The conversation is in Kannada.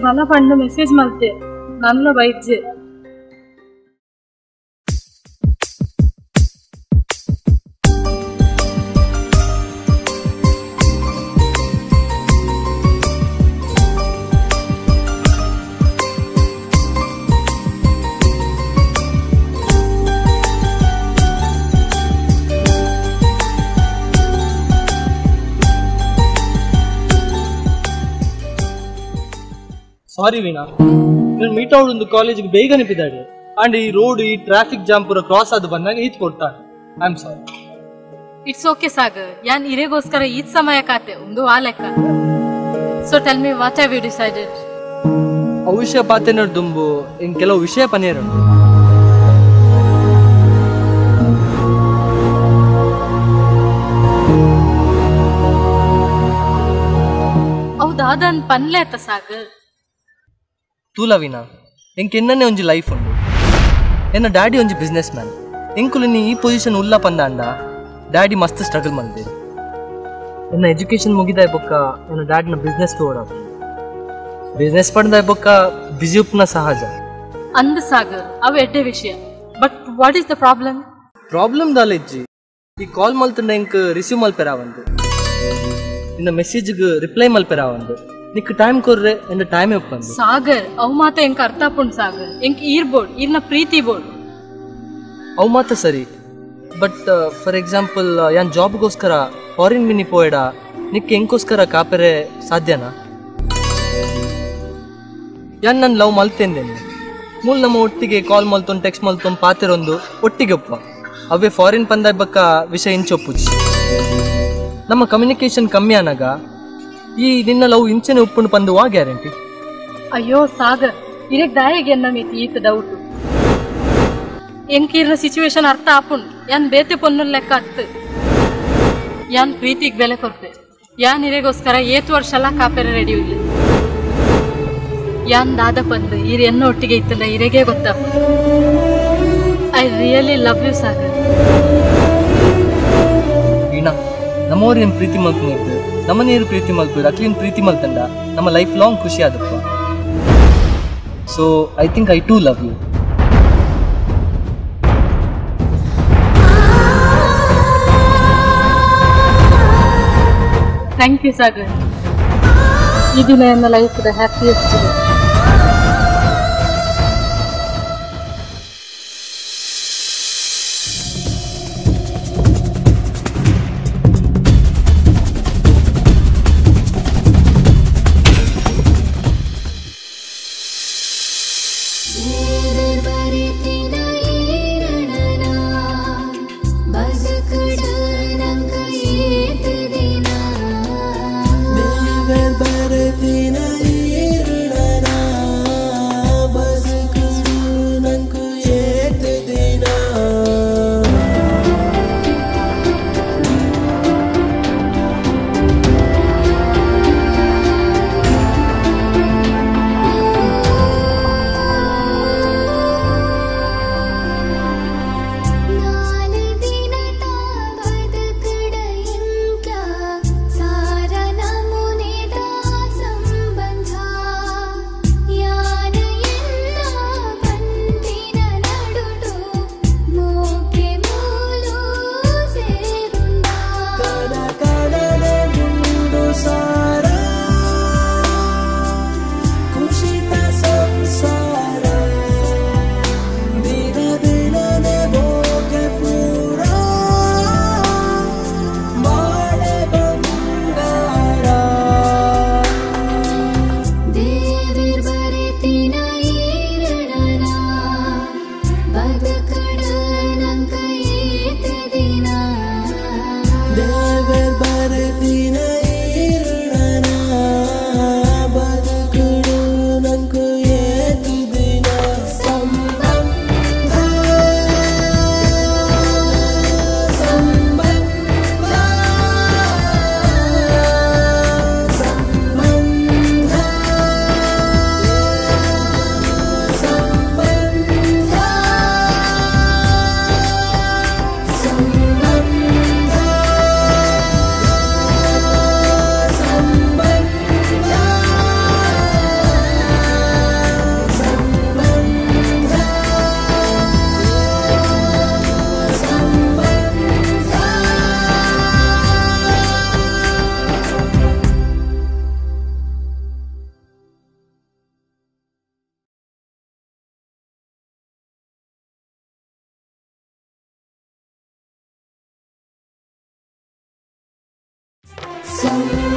ಬಲ ಪಂಡ ಮೆಸೇಜ್ ಮಲ್ತೆ ನನ್ನ ಬೈಜೆ ಸಾರಿ ವೀಣಾ, ನಾನು ಮೀಟ್ ಔಟ್ ಒಂದು ಕಾಲೇಜಿಗೆ ಬೇಗ ನೆಪಿದ್ದಾಳೆ ಅಂಡ್ ಈ ರೋಡ್ ಈ ಟ್ರಾಫಿಕ್ ಜಾಮ್ ಪೂರ ಕ್ರಾಸ್ ಆದ ಬಂದಾಗ ಈತ್ ಕೊಡ್ತಾನೆ. I am sorry. It's okay Sagar, ಯಾನ್ ಇರೆಗೋಸ್ಕರ ಈದ್ ಸಮಯ ಕಾತೆ ಒಂದು ಆ ಲೆಕ್ಕ. So tell me what have you decided? ಆ ವಿಷಯ ಪಾತೆನರ್ ದುಂಬು ಇನ್ ಕೆಲವು ವಿಷಯ ಪನೇರು ಹೌದಾದನ್ ಪನ್ಲೆ ಆತ ಸಾಗರ್. ತೂಲವಿನ ಎಂಕ್ ಎನ್ನನೆ ಒಂಜಿ ಲೈಫ್ ಉಂಡು. ಎನ್ನ ಡ್ಯಾಡಿ ಒಂಜಿ ಬಿಸ್ನೆಸ್ ಮ್ಯಾನ್. ಎಂಕುಲು ನೀ ಈ ಪೊಸಿಷನ್ ಉಲ್ಲ ಪಂದಾಂಡ ಡ್ಯಾಡಿ ಮಸ್ತ್ ಸ್ಟ್ರಗಲ್ ಮಾಡಿದೆ. ಎನ್ನ ಎಜುಕೇಶನ್ ಮುಗಿದಾಯ ಬೊಕ್ಕ ನನ್ನ ಡ್ಯಾಡಿನ ಬಿಸ್ನೆಸ್ ತೋಡ ಬಿಸ್ನೆಸ್ ಪಡೆದಾಯ ಬೊಕ್ಕ ಬಿಸಿ ಉಪ್ಪುನ ಸಹಜ ಅಂದ ಸಾಗರ್ ಅವು ಎಡ್ಡೆ ವಿಷಯ. But what is the problem? Problem ದಾಲೆಜ್ಜಿ ಈ ಕಾಲ್ ಮಲ್ತಂಡ ಎಂಕ್ ರಿಸೀವ್ ಮಲ್ಪೆರಾವಂದು, ಇನ್ನ ಮೆಸೇಜ್ಗೆ ರಿಪ್ಲೈ ಮಲ್ಪೆರಾವಂದು. ನಿಕ್ ಟೈಮ್ ಕೊರ್ರೆ ಎಂದ ಟೈಮ್ ಒಪ್ಪಂದು. ಸಾಗರ್ ಅವು ಮಾತ ಎಂಕ್ ಅರ್ಥ ಪುಂಡ್ ಸಾಗರ್. ಎಂಕ್ ಈರ್ಬೋಡ್ ಇರ್ನ ಪ್ರೀತಿ ಬೋಡ್ ಅವು ಮಾತ ಸರಿ. ಬಟ್ ಫಾರ್ ಎಕ್ಸಾಂಪಲ್ ಯಾನ್ ಜಾಬ್ಗೋಸ್ಕರ ಫಾರಿನ್ ಮಿನಿ ಪೋಯಡ ನಿಕ್ ಎಂಕೋಸ್ಕರ ಕಾಪೆರೆ ಸಾಧ್ಯನಾ? ಯಾನ್ ನನ್ನ ಲವ್ ಮಲ್ತೇಂದೇನೆ ಮೂಲ ನಮ್ಮ ಒಟ್ಟಿಗೆ ಕಾಲ್ ಮಲ್ತೊಂದು ಟೆಕ್ಸ್ಟ್ ಮಲ್ತೊಂದು ಪಾತಿರೊಂದು ಒಟ್ಟಿಗೆ ಒಪ್ಪ ಅವೇ ಫಾರಿನ್ ಪಂದಾಯ ಬಕ್ಕ ವಿಷಯ ಇಂಚೊಪ್ಪುಜಿ. ನಮ್ಮ ಕಮ್ಯುನಿಕೇಶನ್ ಕಮ್ಮಿ ಆನಾಗ ಈ ನಿನ್ನ ಲವ್ ಇಂಚನೆ ಉಪ್ಪುಂಡು ಪಂದುವಾ ಗ್ಯಾರಂಟಿ? ಅಯ್ಯೋ ಸಾಗರ್, ಇರಕ್ ದಾಯಗೆ ಎನ್ನ ಮೀತಿ ಈತ ಡೌಟು. ಎಂಕಿರ್ನ ಸಿಚುವೇಶನ್ ಅರ್ಥ ಆಪುಂಡು. ಯಾನ್ ಬೇತೆ ಪೊನ್ನು ಲೆಕ್ಕ ಅತ್ತು. ಯಾನ್ ಪ್ರೀತಿಗೆ ಬೆಲೆ ಕೊಡ್ತೆ. ಯಾನ್ ಇರೆಗೋಸ್ಕರ 7 ವರ್ಷ ಎಲ್ಲ ಕಾಪೆರೆ ರೆಡಿ ಇಲ್ಲ. ಯಾನ್ ದಾದ ಪಂದು ಇರ್ ಎನ್ನ ಒಟ್ಟಿಗೆ ಇತ್ತಲ್ಲ ಇರೆಗೆ ಗೊತ್ತಾಪ. I really love you Sagar. Veena, ನಮ್ಮವ್ರೇನು ಪ್ರೀತಿ ಮಲ್ಕೊಂಡು ನಮ್ಮ ನೀರು ಪ್ರೀತಿ ಮಲ್ಪು ಅಕ್ಲಿನ ಪ್ರೀತಿ ಮಲ್ತಂಡ ನಮ್ಮ ಲೈಫ್ ಲಾಂಗ್ ಖುಷಿ ಆದಪ್ಪ. So I think I too love you. Thank you Sagar. ಈ ದಿನ ನನ್ನ ಲೈಫ್ ದ ಹ್ಯಾಪಿಯೆಸ್ಟ್ ಡೇ. ದಾದ